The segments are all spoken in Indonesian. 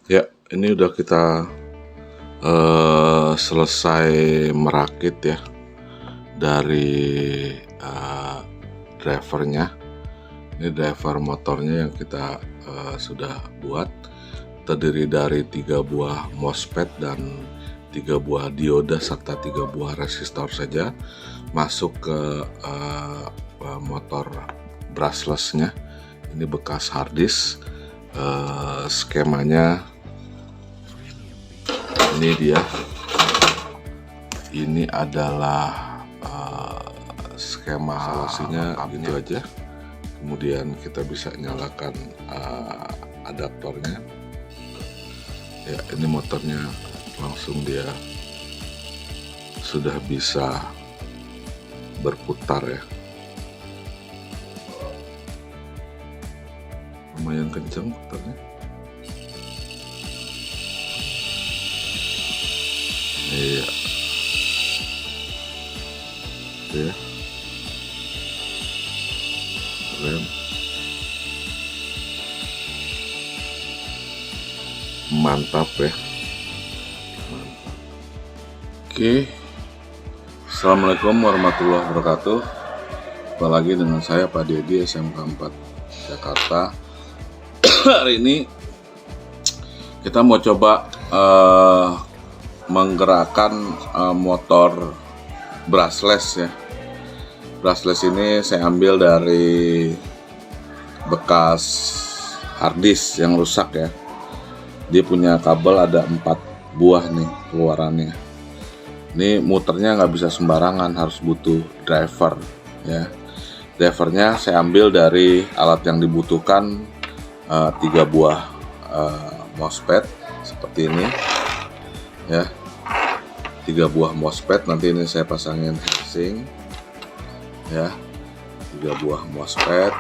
Ya, ini udah kita selesai merakit ya dari drivernya. Ini driver motornya yang kita sudah buat, terdiri dari 3 buah MOSFET dan 3 buah dioda serta 3 buah resistor saja masuk ke motor brushless-nya. Ini bekas harddisk. Skemanya ini dia. Ini adalah skema hasilnya gitu aja. Kemudian kita bisa nyalakan adaptornya. Ya, ini motornya langsung dia sudah bisa berputar ya. Lumayan kencang putarnya. Iya. Oke. Keren. Mantap ya. Mantap. Oke. Assalamualaikum warahmatullahi wabarakatuh. Kembali lagi dengan saya Pak Dedi, SMK 4 Jakarta. Hari ini kita mau coba menggerakkan motor brushless ya. Brushless ini saya ambil dari bekas harddisk yang rusak ya. Dia punya kabel ada 4 buah nih keluarannya. Ini muternya nggak bisa sembarangan, harus butuh driver ya. Drivernya saya ambil dari alat yang dibutuhkan, 3 buah MOSFET seperti ini ya. 3 buah MOSFET, nanti ini saya pasangin heatsink ya. 3 buah MOSFET,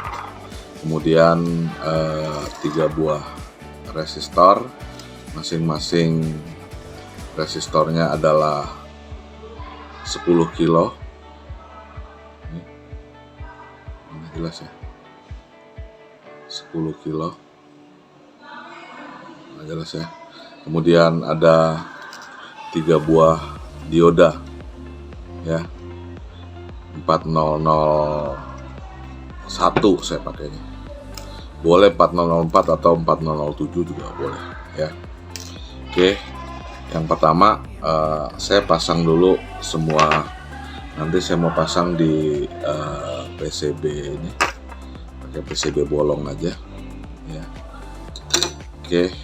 kemudian 3 buah resistor. Masing-masing resistornya adalah 10 kilo. Ini jelas ya, 10 kilo. Nah, jelas ya. Kemudian ada 3 buah dioda ya, 4001 saya pakainya. Boleh 4004 atau 4007 juga boleh ya. Oke, yang pertama saya pasang dulu semua. Nanti saya mau pasang di PCB ini, pakai PCB bolong aja ya. Oke,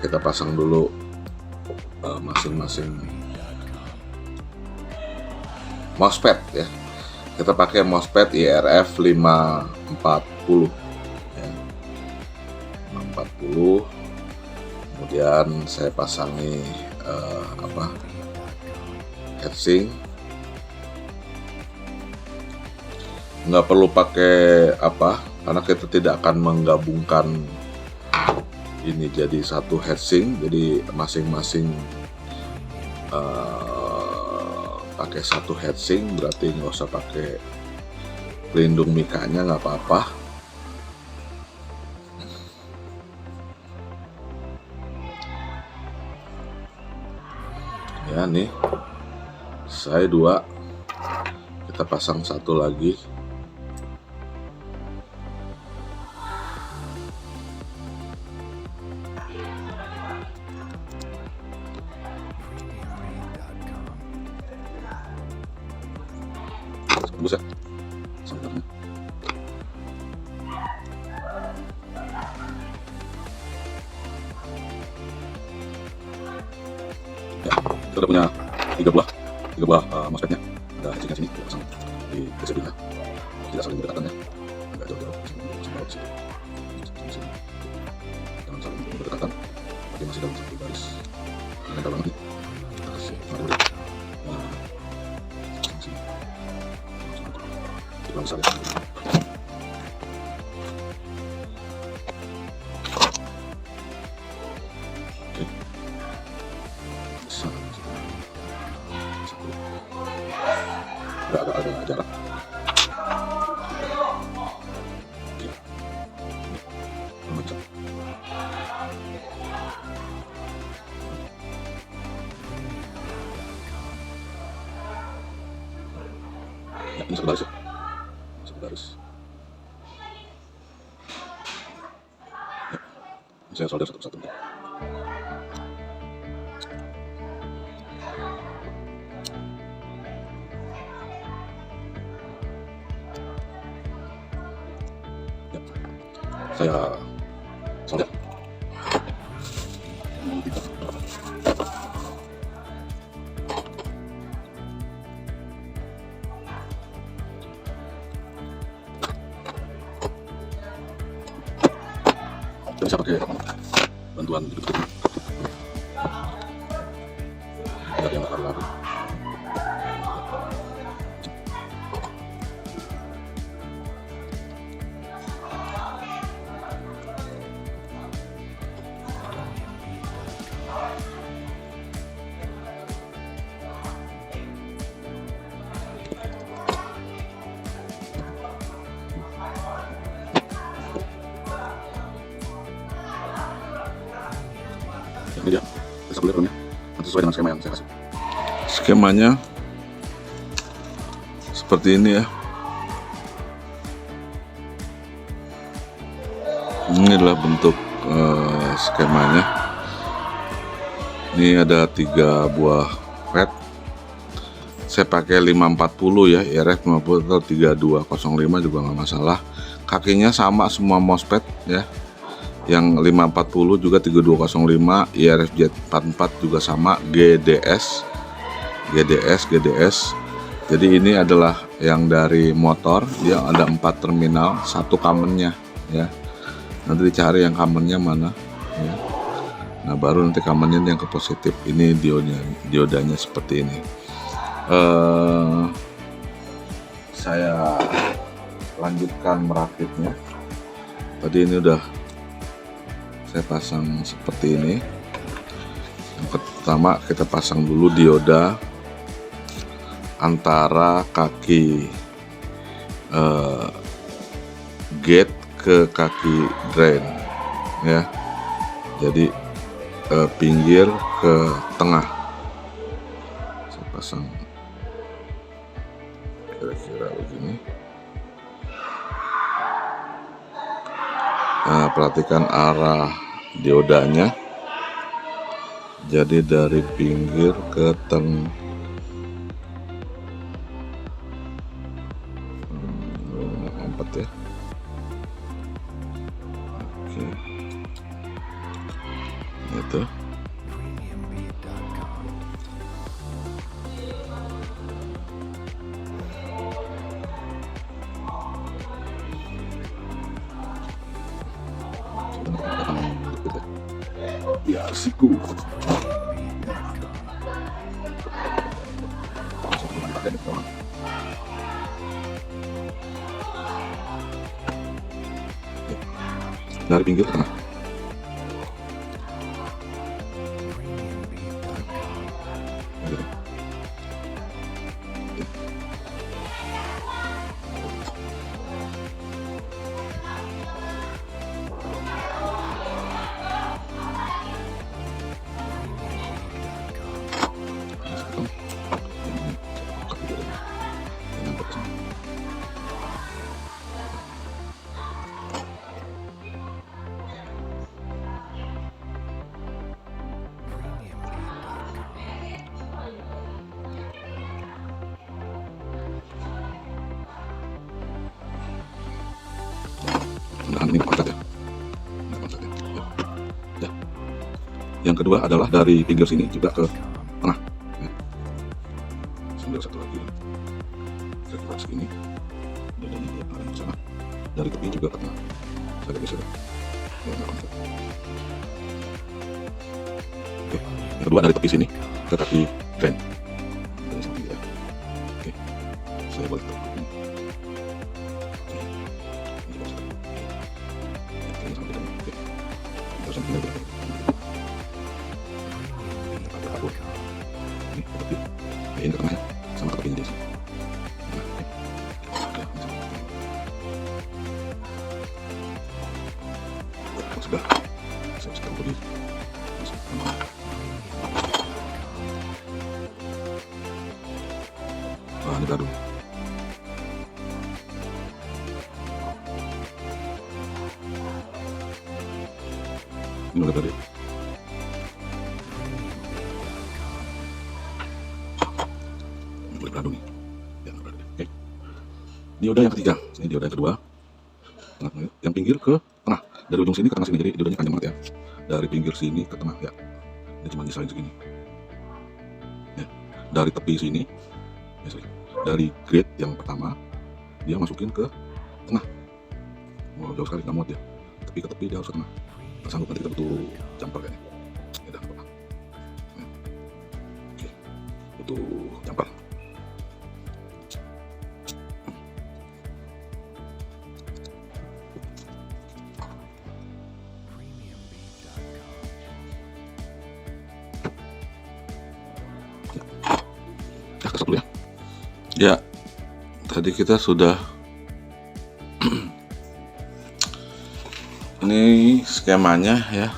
kita pasang dulu masing-masing MOSFET ya. Kita pakai MOSFET IRF 540 ya. 540. Kemudian saya pasangi heatsink. Nggak perlu pakai karena kita tidak akan menggabungkan ini jadi satu heatsink, jadi masing-masing pakai satu heatsink, berarti nggak usah pakai pelindung mikanya, nggak apa-apa ya. Nih saya 2, kita pasang satu lagi. Buset, sebenarnya. Ya, kita udah punya 3 buah MOSFET-nya. Ada heatsinknya sini, kita pasang di PCB-nya. Tidak saling berdekatan ya, agak jauh-jauh. Jangan saling berdekatan, tapi masih dalam satu garis. Nempel banget nih. Kita kasih madu. Nah, sini. Kita besar ya. Oke. Agak ada jarak. Oke. Memecah. Ini satu baris ya, satu baris. Ya, saya solder satu-satu. Ya, saya solder. Bisa pakai bantuan gitu biar yang lari-lari. Ini dia resablernya, nanti sesuai dengan skema yang saya kasih. Skemanya seperti ini ya. Ini adalah bentuk skemanya. Ini ada 3 buah pad. Saya pakai 540 ya, IRF 50 atau 3205 juga nggak masalah. Kakinya sama semua MOSFET ya. Yang 540 juga 3205, IRF J44 juga sama, GDS. Jadi ini adalah yang dari motor, dia ada 4 terminal, 1 commonnya ya. Nanti dicari yang commonnya mana ya. Nah baru nanti commonnya yang ke positif. Ini diodanya seperti ini. Saya lanjutkan merakitnya. Tadi ini udah saya pasang seperti ini. Yang pertama kita pasang dulu dioda antara kaki gate ke kaki drain ya. Jadi pinggir ke tengah. Saya pasang kira-kira begini. Nah, perhatikan arah diodanya. Jadi dari pinggir ke tengah. Empat ya. Oke. Itu. Ya siku. Dari pinggir ke tengah. Nah, ini konsep ya. Ya. Yang kedua adalah dari pinggir sini juga ke tengah. Ya. Sambil satu lagi. Saya buat segini. Dan ini dia arah ke sana. Dari tepi juga ke tengah. Saya geser. Ya, konsep. Oke. Yang kedua dari tepi sini ke kaki drain. Dari sini ya. Oke. Saya balik ke sini. Ini ke tengah ya, sama tepi ini sih. Sudah, saya sudah beri. Nah, ini baru. Ini udah berarti. Boleh beradu nih. Ya, beradu. Oke. Dioda yang ketiga. Ini dioda yang kedua. Nah, yang pinggir ke tengah. Dari ujung sini ke tengah sini. Jadi diodanya panjang banget ya. Dari pinggir sini ke tengah ya. Ini cuma nyisain segini. Ya. Dari tepi sini. Ya, sorry. Dari grid yang pertama dia masukin ke tengah. Mau jauh sekali nggak muat ya. Tepi ke tepi dia harus ke tengah. Nggak sanggup nanti kita butuh jumper kayaknya. Ya udah apa-apa. Ya. Oke. Butuh jumper. Dulu ya. Ya, tadi kita sudah ini skemanya ya.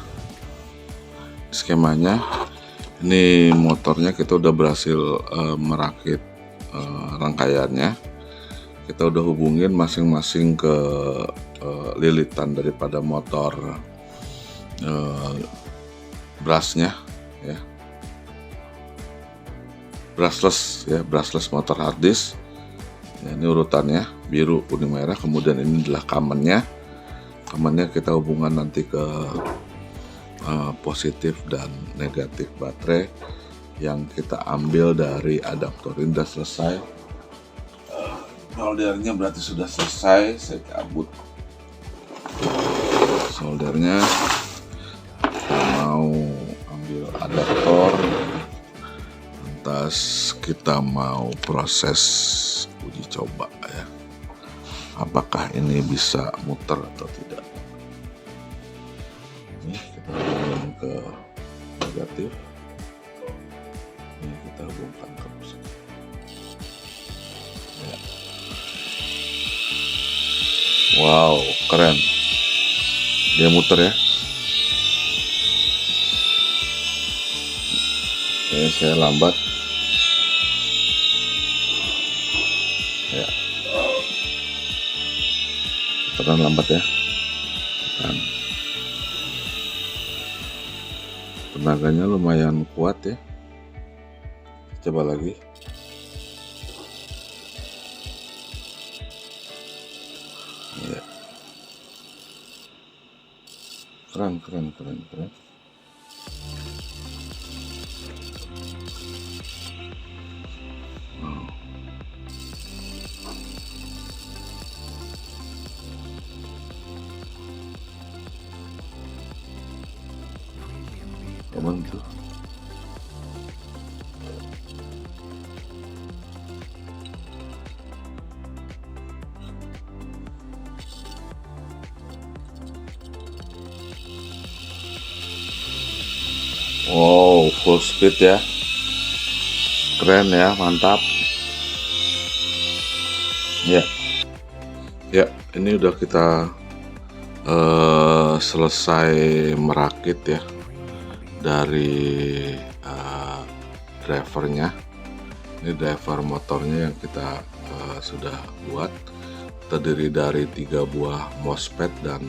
Skemanya ini motornya kita udah berhasil merakit rangkaiannya. Kita udah hubungin masing-masing ke lilitan daripada motor brusnya ya. Brushless motor harddisk ya, ini urutannya biru kuning merah, kemudian ini adalah kamennya kita hubungan nanti ke positif dan negatif baterai yang kita ambil dari adaptor. Ini sudah selesai, soldernya berarti sudah selesai. Saya cabut soldernya, kita mau ambil adaptor. Kita mau proses uji coba ya, apakah ini bisa muter atau tidak. Ini kita hubungkan ke negatif, ini kita hubungkan ke positif ya. Wow, keren, dia muter ya. Oke, saya lambat ya, tekan lambat ya, tekan. Tenaganya lumayan kuat ya. Coba lagi. Ya. Keren. Bantu. Wow, full speed ya, keren ya, mantap ya. Ini udah kita selesai merakit ya dari drivernya. Ini driver motornya yang kita sudah buat, terdiri dari 3 buah MOSFET dan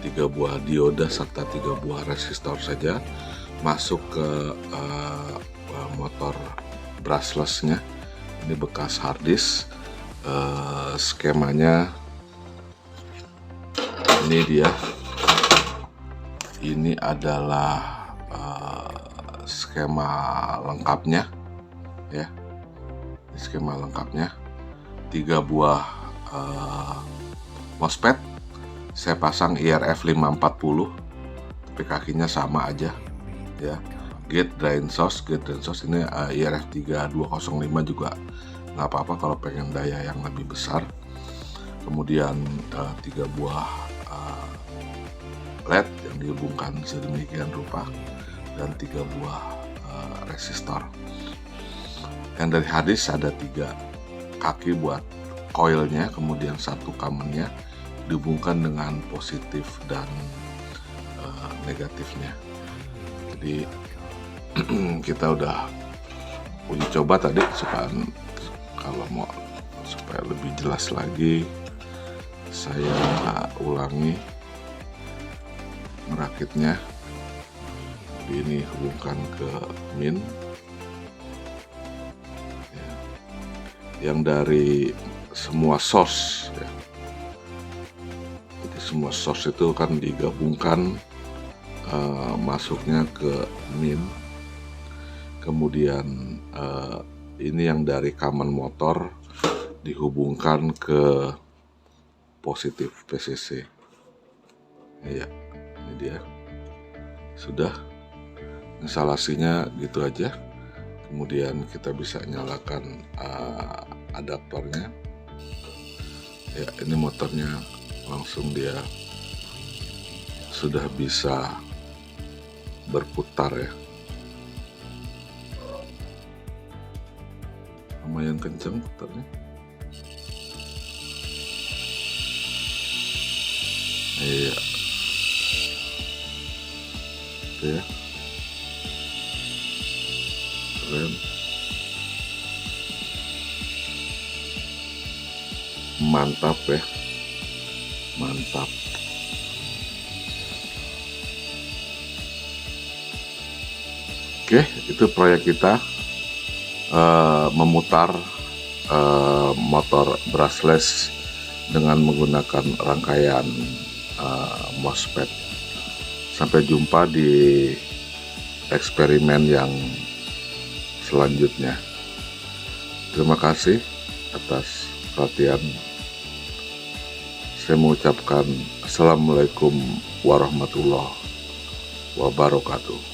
3 buah dioda serta 3 buah resistor saja, masuk ke motor brushlessnya. Ini bekas harddisk. Skemanya ini dia. Ini adalah skema lengkapnya ya. Skema lengkapnya 3 buah MOSFET. Saya pasang IRF 540, tapi kakinya sama aja ya. Gate drain source ini IRF 3205 juga nggak apa-apa kalau pengen daya yang lebih besar. Kemudian 3 buah LED yang dihubungkan sedemikian rupa dan 3 buah resistor. Yang dari harddisk ada 3 kaki buat coilnya, kemudian 1 kamennya dihubungkan dengan positif dan negatifnya. Jadi kita udah uji coba tadi, supaya lebih jelas lagi saya ulangi merakitnya. ini hubungkan ke min ya. Yang dari semua source ya. Jadi semua source itu kan digabungkan, masuknya ke min. Kemudian ini yang dari common motor dihubungkan ke positif PCC. Ya, ini dia. Sudah instalasinya gitu aja. Kemudian kita bisa nyalakan adaptornya. Ya, ini motornya langsung dia sudah bisa berputar ya. Lumayan kenceng putarnya. Iya. Itu ya. Keren. Mantap ya. Mantap. Oke, itu proyek kita. Memutar motor brushless dengan menggunakan rangkaian MOSFET. Sampai jumpa di eksperimen yang selanjutnya. Terima kasih atas perhatian. Saya mengucapkan Assalamualaikum warahmatullahi wabarakatuh.